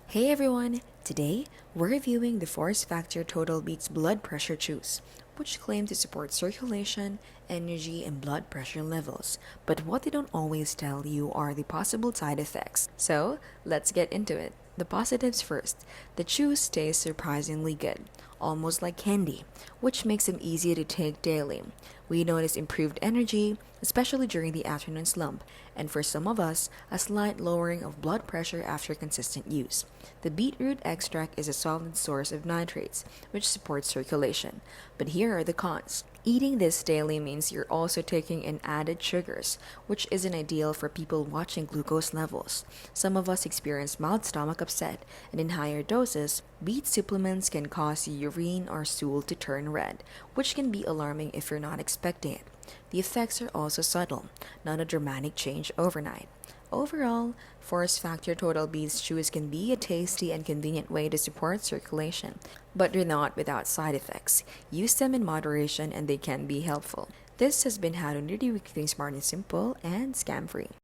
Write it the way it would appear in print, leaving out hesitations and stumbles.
Hey everyone! Today, we're reviewing the Force Factor Total Beets blood pressure chews, which claim to support circulation, energy, and blood pressure levels. But what they don't always tell you are the possible side effects. So, let's get into it. The positives first. The chews taste surprisingly good, almost like candy, which makes them easy to take daily. We notice improved energy, especially during the afternoon slump, and for some of us, a slight lowering of blood pressure after consistent use. The beetroot extract is a solid source of nitrates, which supports circulation. But here are the cons. Eating this daily means you're also taking in added sugars, which isn't ideal for people watching glucose levels. Some of us experience mild stomach upset, and in higher doses, beet supplements can cause your urine or stool to turn red, which can be alarming if you're not expecting it. The effects are also subtle, not a dramatic change overnight. Overall, Force Factor Total Beets chews can be a tasty and convenient way to support circulation, but they're not without side effects. Use them in moderation and they can be helpful. This has been How to Nerdy Week Things Smart and Simple and Scam-Free.